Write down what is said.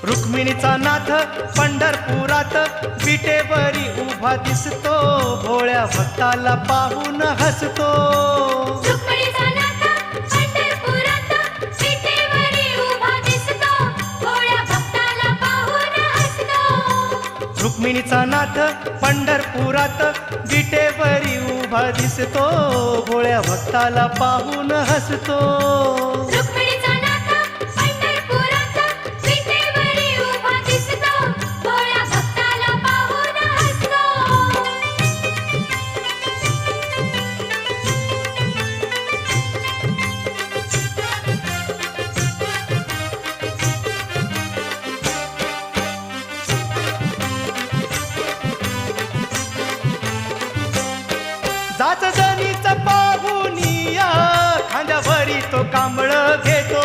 रुक्मिणीचा नाथ पंढरपुरात विटेवरी उभा दिसतो, भोळ्या भक्ताला पाहून हसतो. रुक्मिणीचा नाथ पंढरपुरात विटेवरी उभा दिसतो, भोळ्या भक्ताला पाहून हसतो. रुक्मिणीचा नाथ पंढरपुरात विटेवरी उभा दिसतो, भोळ्या भक्ताला पाहून हसतो. रुक्मिणीचा नाथ पंढरपुरात विटेवरी उभा दिसतो, भोळ्या भक्ताला पाहून हसतो. जाच जणीच पाहुनिया खांद्यावरी तो कांबळ घेतो.